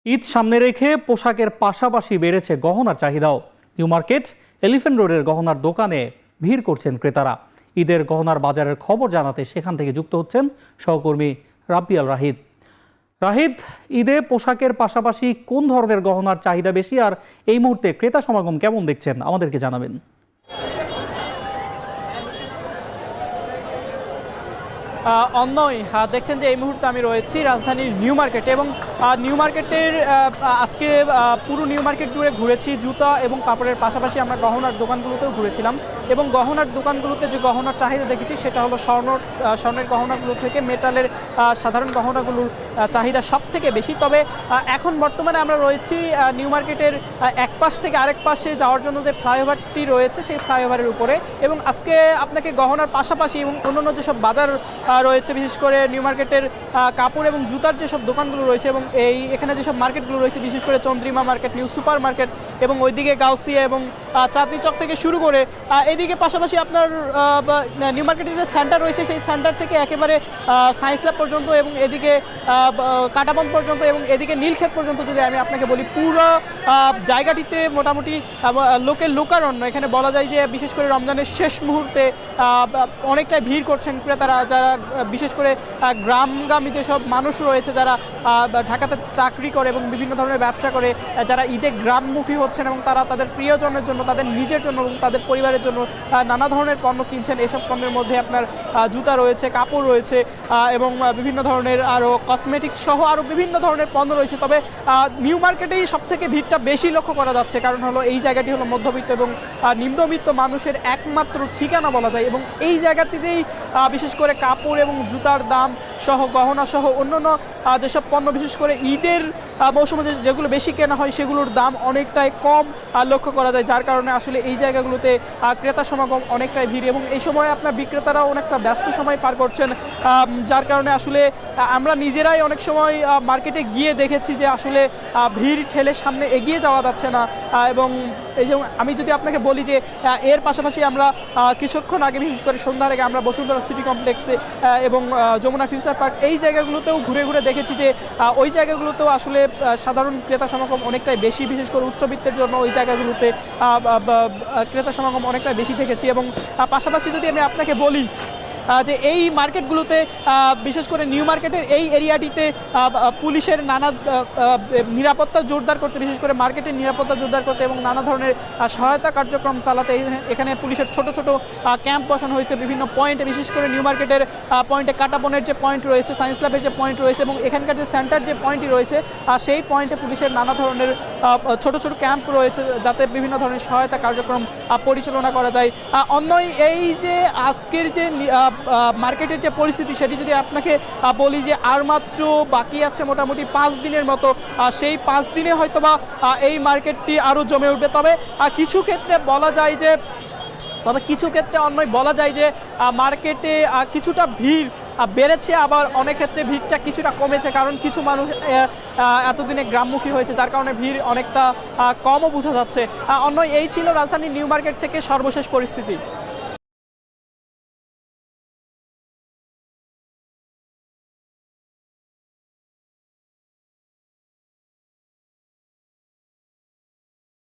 ঈদ সামনে রেখে পোশাকের পাশাপাশি বেড়েছে গহনার চাহিদাও। নিউ মার্কেট এলিফ্যান্ট রোডের গহনার দোকানে ভিড় করছেন ক্রেতারা। ঈদের গহনার বাজারের খবর জানাতে সেখান থেকে যুক্ত হচ্ছেন সহকর্মী রাব্বিয়াল রাহিদ। রাহিদ, ঈদে পোশাকের পাশাপাশি কোন ধরনের গহনার চাহিদা বেশি, আর এই মুহূর্তে ক্রেতা সমাগম কেমন দেখছেন আমাদেরকে জানাবেন। অন্যই দেখছেন যে এই মুহূর্তে আমি রয়েছি রাজধানীর নিউ মার্কেটে, এবং নিউ মার্কেটের আজকে পুরো নিউ মার্কেট জুড়ে ঘুরেছি। জুতা এবং কাপড়ের পাশাপাশি আমরা গহনার দোকানগুলোতেও ঘুরেছিলাম, এবং গহনার দোকানগুলোতে যে গহনার চাহিদা দেখেছি সেটা হলো স্বর্ণের গহনাগুলো থেকে মেটালের সাধারণ গহনাগুলোর চাহিদা সব থেকে বেশি। তবে এখন বর্তমানে আমরা রয়েছি নিউ মার্কেটের এক পাশ থেকে আরেক পাশে যাওয়ার জন্য যে ফ্লাইওভারটি রয়েছে সেই ফ্লাইওভারের উপরে, এবং আজকে আপনাকে গহনার পাশাপাশি এবং অন্যান্য যেসব বাজার রয়েছে, বিশেষ করে নিউ মার্কেটের কাপড় এবং জুতার যেসব দোকানগুলো রয়েছে এবং এখানে যেসব মার্কেটগুলো রয়েছে, বিশেষ করে Chandrima market, new super market এবং ওইদিকে গাউসিয়া এবং চাঁদনি চক থেকে শুরু করে এদিকে পাশাপাশি আপনার নিউ মার্কেটের যে সেন্টার রয়েছে সেই সেন্টার থেকে একেবারে সায়েন্স ল্যাব পর্যন্ত এবং এদিকে কাটাবন পর্যন্ত এবং এদিকে নীলক্ষেত পর্যন্ত যদি আমি আপনাকে বলি, পুরো জায়গাটিতে মোটামুটি লোকের লোকারণ্য। এখানে বলা যায় যে বিশেষ করে রমজানের শেষ মুহূর্তে অনেকটাই ভিড় করছেন ক্রেতারা, যারা বিশেষ করে গ্রামগামী যেসব মানুষ রয়েছে, যারা ঢাকাতে চাকরি করে এবং বিভিন্ন ধরনের ব্যবসা করে, যারা ঈদে গ্রামমুখী হচ্ছেন এবং তারা তাদের প্রিয়জনের জন্য, তাদের নিজের জন্য এবং তাদের পরিবারের জন্য নানা ধরনের পণ্য কিনছেন। এসব পণ্যের মধ্যে আপনার জুতা রয়েছে, কাপড় রয়েছে এবং বিভিন্ন ধরনের আরও কসমেটিক্স সহ আরও বিভিন্ন ধরনের পণ্য রয়েছে। তবে নিউ মার্কেটেই সবথেকে ভিড়টা বেশি লক্ষ্য করা যাচ্ছে, কারণ হলো এই জায়গাটি হলো মধ্যবিত্ত এবং নিম্নবিত্ত মানুষের একমাত্র ঠিকানা বলা যায়, এবং এই জায়গাটিতেই বিশেষ করে কাপড় এবং জুতার দাম সহ গহনা সহ অন্যান্য যেসব পণ্য বিশেষ করে ঈদের মৌসুমে যেগুলো বেশি কেনা হয় সেগুলোর দাম অনেকটাই কম লক্ষ্য করা যায়, যার কারণে আসলে এই জায়গাগুলোতে ক্রেতা সমাগম অনেকটাই ভিড়, এবং এই সময় আপনার বিক্রেতারাও অনেকটা ব্যস্ত সময় পার করছেন, যার কারণে আসলে আমরা নিজেরাই অনেক সময় মার্কেটে গিয়ে দেখেছি যে আসলে ভিড় ঠেলে সামনে এগিয়ে যাওয়া যাচ্ছে না। এবং এই যে আমি যদি আপনাকে বলি যে এর পাশাপাশি আমরা কিছুক্ষণ আগে বিশেষ করে সন্ধ্যার আগে আমরা বসুন্ধরা সিটি কমপ্লেক্সে এবং যমুনা ফিউচার পার্ক এই জায়গাগুলোতেও ঘুরে ঘুরে দেখেছি যে ওই জায়গাগুলোতেও আসলে সাধারণ ক্রেতা সমাগম অনেকটাই বেশি, বিশেষ করে উচ্চবিত্তের জন্য ওই জায়গাগুলোতে ক্রেতা সমাগম অনেকটাই বেশি দেখেছি। এবং পাশাপাশি যদি আমি আপনাকে বলি যে এই মার্কেটগুলোতে বিশেষ করে নিউ মার্কেটের এই এরিয়াটিতে পুলিশের নানা নিরাপত্তা জোরদার করতে, বিশেষ করে মার্কেটের নিরাপত্তা জোরদার করতে এবং নানা ধরনের সহায়তা কার্যক্রম চালাতে এখানে পুলিশের ছোট ছোট ক্যাম্প বসানো হয়েছে বিভিন্ন পয়েন্টে, বিশেষ করে নিউ মার্কেটের পয়েন্টে কাটাবনের যে পয়েন্ট রয়েছে, সায়েন্স ল্যাবের যে পয়েন্ট রয়েছে এবং এখানকার যে সেন্টার যে পয়েন্টটি রয়েছে সেই পয়েন্টে পুলিশের নানা ধরনের ছোট ছোট ক্যাম্প রয়েছে, যাতে বিভিন্ন ধরনের সহায়তা কার্যক্রম পরিচালনা করা যায়। অন্যই এই যে আজকের যে মার্কেটের যে পরিস্থিতি সেটি যদি আপনাকে বলি যে আর মাত্র বাকি আছে মোটামুটি 5 দিনের মতো, সেই 5 দিনে হয়তোবা এই মার্কেটটি আরও জমে উঠবে। তবে কিছু ক্ষেত্রে অন্যই বলা যায় যে মার্কেটে কিছুটা ভিড় বেড়েছে, আবার অনেক ক্ষেত্রে ভিড়টা কিছুটা কমেছে, কারণ কিছু মানুষ এতদিনে গ্রামমুখী হয়েছে, যার কারণে ভিড় অনেকটা কমও বোঝা যাচ্ছে। অন্য এই ছিল রাজধানীর নিউ মার্কেট থেকে সর্বশেষ পরিস্থিতি।